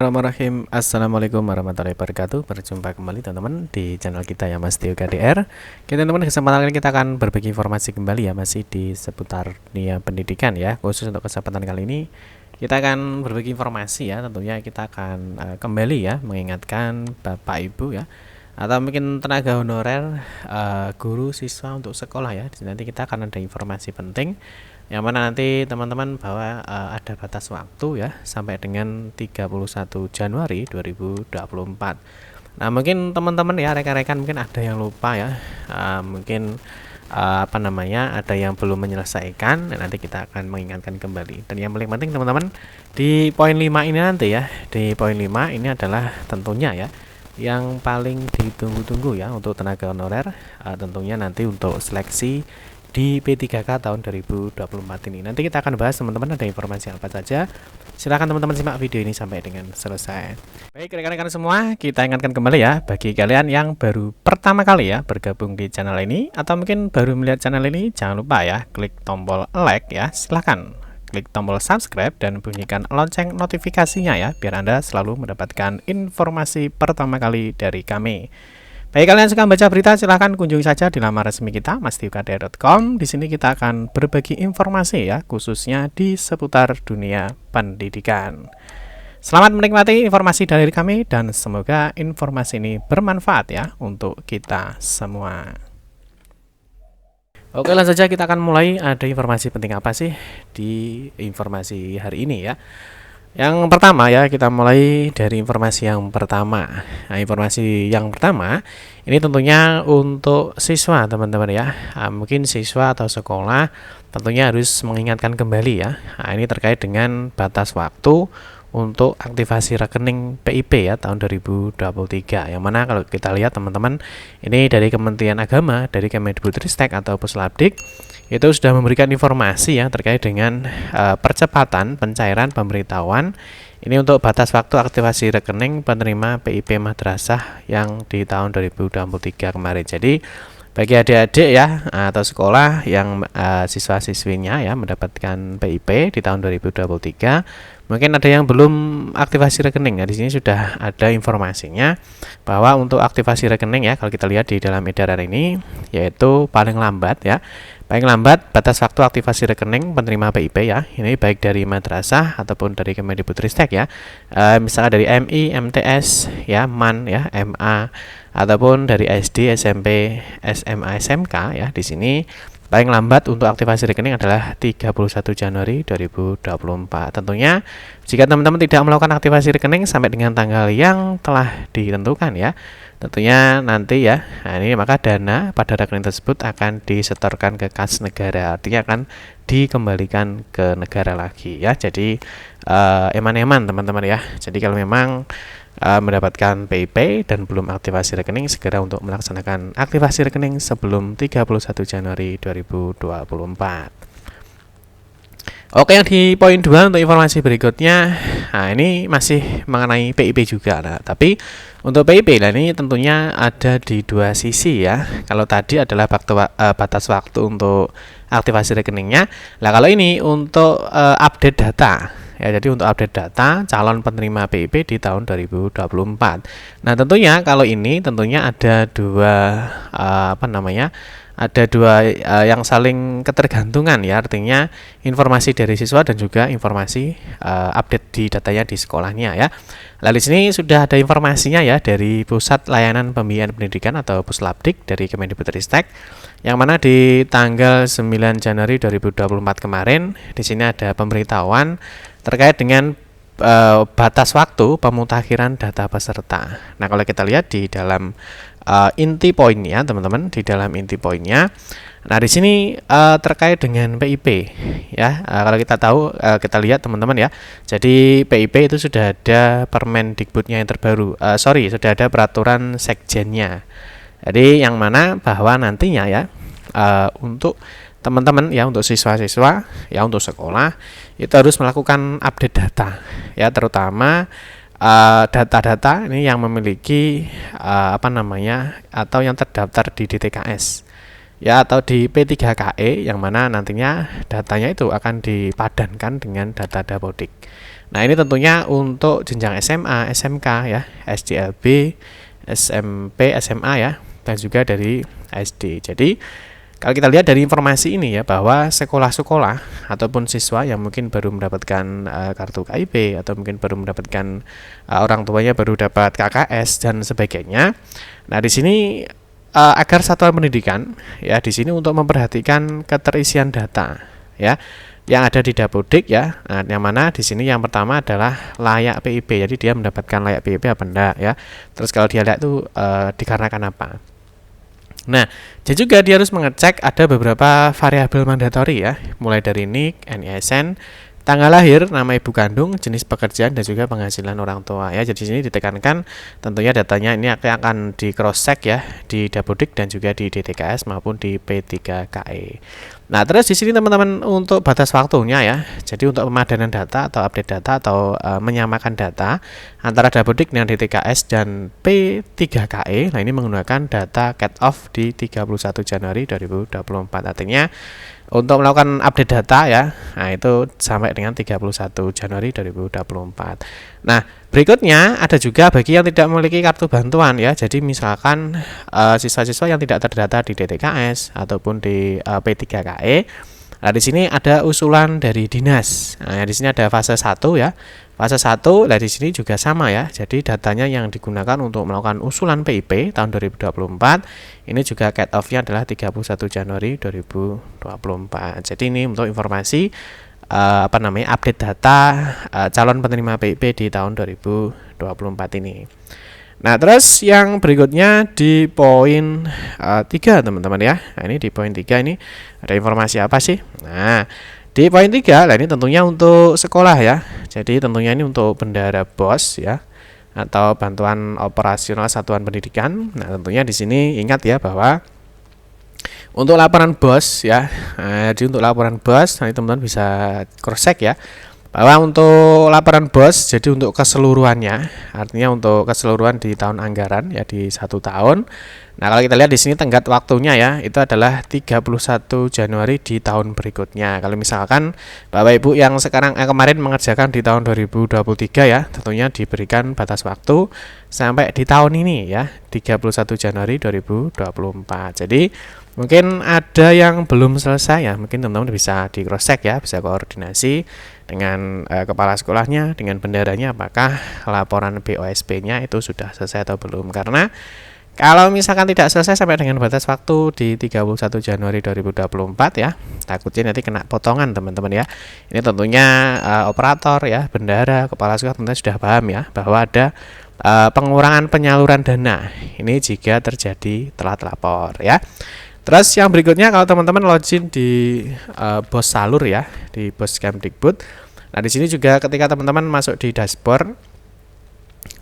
Bismillahirrahmanirrahim. Assalamualaikum warahmatullahi wabarakatuh. Berjumpa kembali teman-teman di channel kita ya Mas Tio KDR. Kita teman-teman kesempatan kali kita akan berbagi informasi kembali ya, masih di seputar dunia pendidikan ya. Khusus untuk kesempatan kali ini kita akan berbagi informasi ya, tentunya kita akan kembali ya mengingatkan Bapak Ibu ya, atau mungkin tenaga honorer, guru, siswa untuk sekolah ya. Di sini nanti kita akan ada informasi penting yang mana nanti teman-teman bahwa ada batas waktu ya sampai dengan 31 Januari 2024. Nah, mungkin teman-teman ya, rekan-rekan mungkin ada yang lupa ya, mungkin ada yang belum menyelesaikan. Nanti kita akan mengingatkan kembali. Dan yang paling penting teman-teman, di poin 5 ini nanti ya, di poin 5 ini adalah tentunya ya yang paling ditunggu-tunggu ya untuk tenaga honorer, tentunya nanti untuk seleksi di P3K tahun 2024 ini. Nanti kita akan bahas teman-teman, ada informasi apa saja. Silahkan teman-teman simak video ini sampai dengan selesai. Baik rekan-rekan semua, kita ingatkan kembali ya, bagi kalian yang baru pertama kali ya bergabung di channel ini, atau mungkin baru melihat channel ini, jangan lupa ya klik tombol like ya. Silahkan klik tombol subscribe dan bunyikan lonceng notifikasinya ya, biar Anda selalu mendapatkan informasi pertama kali dari kami. Baik, kalian suka baca berita, silahkan kunjungi saja di laman resmi kita mastiukdr.com. Di sini kita akan berbagi informasi ya, khususnya di seputar dunia pendidikan. Selamat menikmati informasi dari kami dan semoga informasi ini bermanfaat ya untuk kita semua. Oke, langsung saja kita akan mulai. Ada informasi penting apa sih di informasi hari ini ya? Yang pertama ya, kita mulai dari informasi yang pertama. Nah, informasi yang pertama ini tentunya untuk siswa teman-teman ya. Mungkin siswa atau sekolah tentunya harus mengingatkan kembali ya. Nah, ini terkait dengan batas waktu untuk aktivasi rekening PIP ya tahun 2023. Yang mana kalau kita lihat teman-teman, ini dari Kementerian Agama, dari Kemendikbudristek atau Puslapdik itu sudah memberikan informasi ya terkait dengan percepatan pencairan pemberitahuan ini untuk batas waktu aktivasi rekening penerima PIP madrasah yang di tahun 2023 kemarin. Jadi bagi adik-adik ya atau sekolah yang siswa-siswinya ya mendapatkan PIP di tahun 2023, mungkin ada yang belum aktivasi rekening. Nah, di sini sudah ada informasinya bahwa untuk aktivasi rekening ya, kalau kita lihat di dalam edaran ini, yaitu paling lambat ya, paling lambat batas waktu aktivasi rekening penerima PIP ya, ini baik dari madrasah ataupun dari Kemendikbudristek ya, misalnya dari MI, MTS ya, MAN ya, MA, ataupun dari SD, SMP, SMA, SMK ya. Di sini paling lambat untuk aktivasi rekening adalah 31 Januari 2024. Tentunya jika teman-teman tidak melakukan aktivasi rekening sampai dengan tanggal yang telah ditentukan ya, tentunya nanti ya, nah ini maka dana pada rekening tersebut akan disetorkan ke kas negara, artinya akan dikembalikan ke negara lagi ya. Jadi eman-eman teman-teman ya. Jadi kalau memang mendapatkan PIP dan belum aktivasi rekening, segera untuk melaksanakan aktivasi rekening sebelum 31 Januari 2024. Oke, yang di poin 2 untuk informasi berikutnya, nah ini masih mengenai PIP juga. Nah, tapi untuk PIP nah ini tentunya ada di dua sisi ya. Kalau tadi adalah batas waktu untuk aktivasi rekeningnya. Nah, kalau ini untuk update data ya, jadi untuk update data calon penerima PIP di tahun 2024. Nah, tentunya kalau ini tentunya ada dua ada dua yang saling ketergantungan ya, artinya informasi dari siswa dan juga informasi update di datanya di sekolahnya ya. Lalu di sini sudah ada informasinya ya dari Pusat Layanan Pembiayaan Pendidikan atau Puslapdik dari Kemendikbudristek, yang mana di tanggal 9 Januari 2024 kemarin di sini ada pemberitahuan terkait dengan batas waktu pemutakhiran data peserta. Nah, kalau kita lihat di dalam inti poinnya teman-teman, di dalam inti poinnya, nah di sini terkait dengan PIP ya, kalau kita tahu, kita lihat teman-teman ya, jadi PIP itu sudah ada Permendikbudnya yang terbaru, sudah ada peraturan sekjennya. Jadi yang mana bahwa nantinya ya untuk teman-teman ya, untuk siswa-siswa ya, untuk sekolah itu harus melakukan update data ya, terutama data-data ini yang memiliki atau yang terdaftar di DTKS ya, atau di P3KE, yang mana nantinya datanya itu akan dipadankan dengan data Dapodik. Nah, ini tentunya untuk jenjang SMA, SMK ya, SDLB, SMP, SMA ya, dan juga dari SD. Jadi kalau kita lihat dari informasi ini ya, bahwa sekolah-sekolah ataupun siswa yang mungkin baru mendapatkan kartu KIP atau mungkin baru mendapatkan orang tuanya baru dapat KKS dan sebagainya. Nah, di sini agar satuan pendidikan ya di sini untuk memperhatikan keterisian data ya yang ada di Dapodik ya. Nah, yang mana di sini yang pertama adalah layak PIP. Jadi dia mendapatkan layak PIP apa enggak ya. Terus kalau dia layak itu dikarenakan apa? Nah, dan juga dia harus mengecek ada beberapa variabel mandatori ya, mulai dari NIK, NISN, tanggal lahir, nama ibu kandung, jenis pekerjaan, dan juga penghasilan orang tua ya. Jadi di sini ditekankan tentunya datanya ini akan di cross check ya di Dapodik dan juga di DTKS maupun di P3KE. Nah, terus di sini teman-teman untuk batas waktunya ya. Jadi untuk pemadanan data atau update data atau menyamakan data antara Dapodik dengan DTKS dan P3KE. Nah, ini menggunakan data cut off di 31 Januari 2024. Artinya untuk melakukan update data ya, nah itu sampai dengan 31 Januari 2024. Nah, berikutnya ada juga bagi yang tidak memiliki kartu bantuan ya. Jadi misalkan siswa-siswa yang tidak terdata di DTKS ataupun di P3KE. Nah, di sini ada usulan dari dinas. Nah, di sini ada fase 1 ya. Fase 1, nah di sini juga sama ya. Jadi datanya yang digunakan untuk melakukan usulan PIP tahun 2024 ini juga cut off-nya adalah 31 Januari 2024. Jadi ini untuk informasi update data calon penerima PIP di tahun 2024 ini. Nah, terus yang berikutnya di poin 3 teman-teman ya. Nah, ini di poin 3 ini ada informasi apa sih? Nah, di poin 3, nah ini tentunya untuk sekolah ya. Jadi tentunya ini untuk bendahara BOS ya atau bantuan operasional satuan pendidikan. Nah, tentunya di sini ingat ya bahwa untuk laporan BOS ya. Jadi untuk laporan BOS nanti teman-teman bisa cross check ya. Bahwa untuk laporan BOS jadi untuk keseluruhannya, artinya untuk keseluruhan di tahun anggaran ya di 1 tahun. Nah, kalau kita lihat di sini tenggat waktunya ya, itu adalah 31 Januari di tahun berikutnya. Kalau misalkan Bapak Ibu yang sekarang kemarin mengerjakan di tahun 2023 ya, tentunya diberikan batas waktu sampai di tahun ini ya, 31 Januari 2024. Jadi mungkin ada yang belum selesai ya, mungkin teman-teman bisa di cross check ya, bisa koordinasi dengan kepala sekolahnya, dengan bendaranya apakah laporan BOSP-nya itu sudah selesai atau belum. Karena kalau misalkan tidak selesai sampai dengan batas waktu di 31 Januari 2024 ya, takutnya nanti kena potongan teman-teman ya. Ini tentunya operator ya, bendahara, kepala sekolah tentunya sudah paham ya bahwa ada pengurangan penyaluran dana. Ini jika terjadi telat lapor ya. Terus yang berikutnya kalau teman-teman login di BOS Salur ya, di BOS Kemdikbud. Nah, di sini juga ketika teman-teman masuk di dashboard,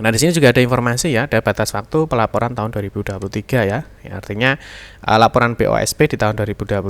nah di sini juga ada informasi ya, ada batas waktu pelaporan tahun 2023 ya. Artinya laporan BOSP di tahun 2023.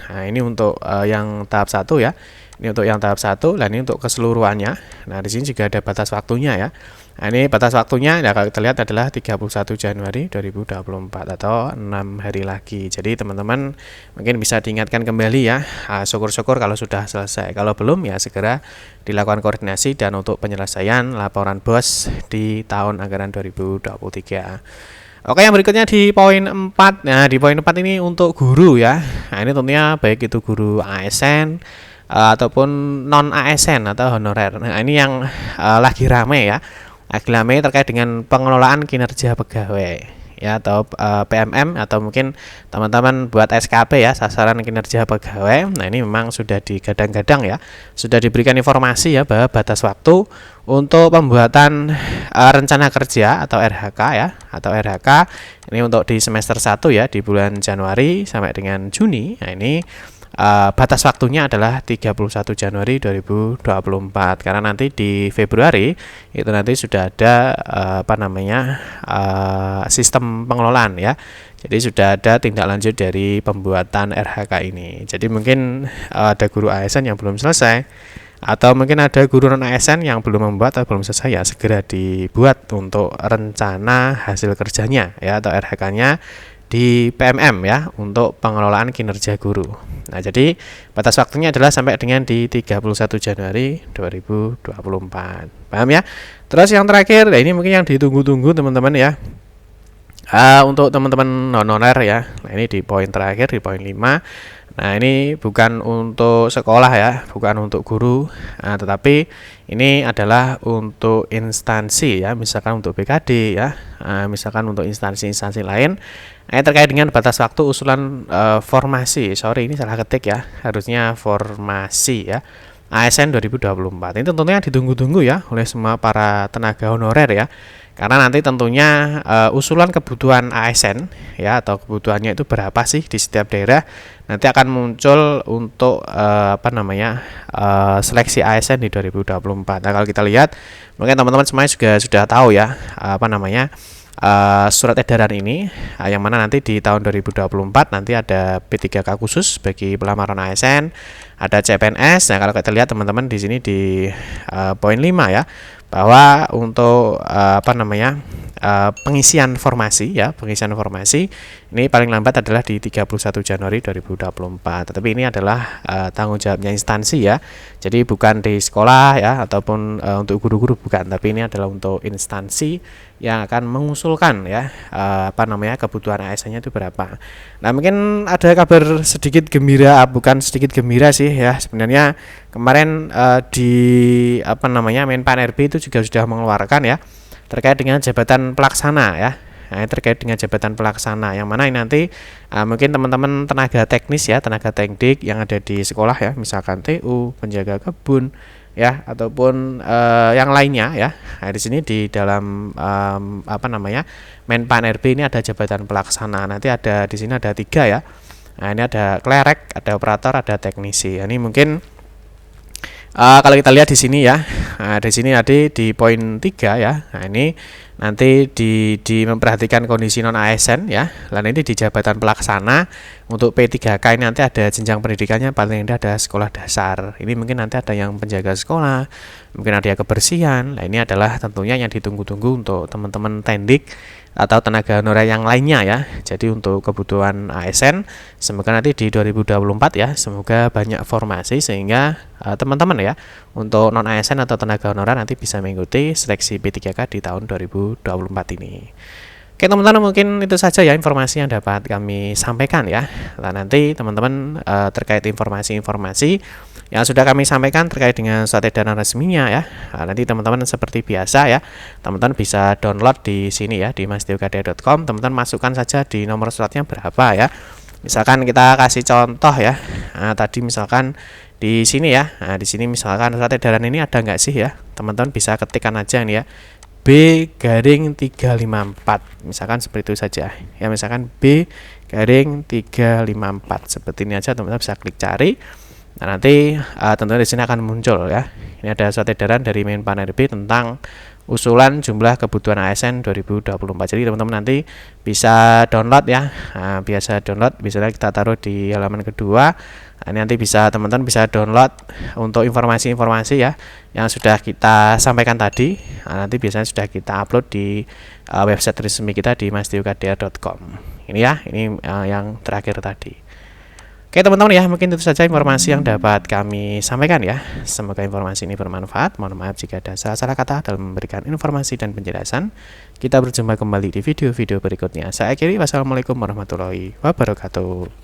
Nah, ini untuk yang tahap 1 ya. Ini untuk yang tahap 1, dan ini untuk keseluruhannya. Nah, di sini juga ada batas waktunya ya. Nah, ini batas waktunya ya, kalau kita lihat adalah 31 Januari 2024 atau 6 hari lagi. Jadi teman-teman mungkin bisa diingatkan kembali ya. Syukur-syukur kalau sudah selesai. Kalau belum ya segera dilakukan koordinasi dan untuk penyelesaian laporan BOS di tahun anggaran 2023. Oke, yang berikutnya di poin 4. Nah, di poin 4 ini untuk guru ya. Nah, ini tentunya baik itu guru ASN ataupun non ASN atau honorer. Nah, ini yang lagi rame ya. Lagi rame terkait dengan pengelolaan kinerja pegawai ya, atau PMM, atau mungkin teman-teman buat SKP ya, sasaran kinerja pegawai. Nah, ini memang sudah digadang-gadang ya, sudah diberikan informasi ya bahwa batas waktu untuk pembuatan rencana kerja atau RHK ya, atau RHK ini untuk di semester 1 ya, di bulan Januari sampai dengan Juni. Nah, ini batas waktunya adalah 31 Januari 2024, karena nanti di Februari itu nanti sudah ada sistem pengelolaan ya. Jadi sudah ada tindak lanjut dari pembuatan RHK ini. Jadi mungkin ada guru ASN yang belum selesai, atau mungkin ada guru non ASN yang belum membuat atau belum selesai ya, segera dibuat untuk rencana hasil kerjanya ya, atau RHK-nya di PMM ya untuk pengelolaan kinerja guru. Nah, jadi batas waktunya adalah sampai dengan di 31 Januari 2024. Paham ya? Terus yang terakhir, nah ini mungkin yang ditunggu-tunggu teman-teman ya. Untuk teman-teman honorer ya. Nah, ini di poin terakhir di poin 5. Nah, ini bukan untuk sekolah ya, bukan untuk guru, tetapi ini adalah untuk instansi ya, misalkan untuk BKD ya, misalkan untuk instansi-instansi lain. Nah, terkait dengan batas waktu usulan formasi, sorry ini salah ketik ya, harusnya formasi ya, ASN 2024. Ini tentunya ditunggu-tunggu ya oleh semua para tenaga honorer ya. Karena nanti tentunya usulan kebutuhan ASN ya atau kebutuhannya itu berapa sih di setiap daerah nanti akan muncul untuk seleksi ASN di 2024. Nah, kalau kita lihat mungkin teman-teman semuanya juga sudah tahu ya surat edaran ini yang mana nanti di tahun 2024 nanti ada P3K khusus bagi pelamaran ASN, ada CPNS. Nah, kalau kita lihat teman-teman di sini di poin 5 ya, bahwa untuk pengisian formasi ya, pengisian formasi ini paling lambat adalah di 31 Januari 2024. Tetapi ini adalah tanggung jawabnya instansi ya. Jadi bukan di sekolah ya ataupun untuk guru-guru bukan, tapi ini adalah untuk instansi yang akan mengusulkan ya kebutuhan ASN-nya itu berapa. Nah, mungkin ada kabar sedikit gembira, bukan sedikit gembira sih ya. Sebenarnya kemarin di Menpan RB itu juga sudah mengeluarkan ya terkait dengan jabatan pelaksana ya. Nah, terkait dengan jabatan pelaksana yang mana ini nanti mungkin teman-teman tenaga teknis ya, tenaga teknik yang ada di sekolah ya, misalkan TU, penjaga kebun ya ataupun yang lainnya ya. Nah, di sini di dalam Menpan RB ini ada jabatan pelaksana. Nanti ada di sini ada 3 ya. Nah, ini ada klerek, ada operator, ada teknisi. Ini mungkin kalau kita lihat di sini ya, di sini ada di poin 3 ya. Nah, ini nanti di memperhatikan kondisi non ASN ya. Lalu ini di jabatan pelaksana untuk P3K ini nanti ada jenjang pendidikannya paling rendah ada sekolah dasar. Ini mungkin nanti ada yang penjaga sekolah, mungkin ada yang kebersihan. Nah, ini adalah tentunya yang ditunggu-tunggu untuk teman-teman tendik atau tenaga honorer yang lainnya ya. Jadi untuk kebutuhan ASN semoga nanti di 2024 ya, semoga banyak formasi sehingga teman-teman ya untuk non ASN atau tenaga honorer nanti bisa mengikuti seleksi P3K di tahun 2024 ini. Oke teman-teman, mungkin itu saja ya informasi yang dapat kami sampaikan ya. Nah, nanti teman-teman terkait informasi-informasi yang sudah kami sampaikan terkait dengan surat edaran resminya ya. Nah, nanti teman-teman seperti biasa ya, teman-teman bisa download di sini ya di mastiokadea.com. Teman-teman masukkan saja di nomor suratnya berapa ya. Misalkan kita kasih contoh ya. Nah, tadi misalkan di sini ya. Nah, di sini misalkan surat edaran ini ada nggak sih ya? Teman-teman bisa ketikkan aja nih ya. B-354 misalkan seperti itu saja ya, misalkan B-354 seperti ini aja, teman-teman bisa klik cari. Nah, nanti tentunya di sini akan muncul ya, ini ada surat edaran dari Menpan RB tentang usulan jumlah kebutuhan ASN 2024. Jadi teman-teman nanti bisa download ya. Nah, biasa download, misalnya kita taruh di halaman kedua. Nah, ini nanti bisa teman-teman bisa download untuk informasi-informasi ya yang sudah kita sampaikan tadi. Nah, nanti biasanya sudah kita upload di website resmi kita di mastiokadea.com. Ini ya, ini yang terakhir tadi. Oke teman-teman ya, mungkin itu saja informasi yang dapat kami sampaikan ya. Semoga informasi ini bermanfaat. Mohon maaf jika ada salah kata dalam memberikan informasi dan penjelasan. Kita berjumpa kembali di video-video berikutnya. Saya akhiri, wassalamualaikum warahmatullahi wabarakatuh.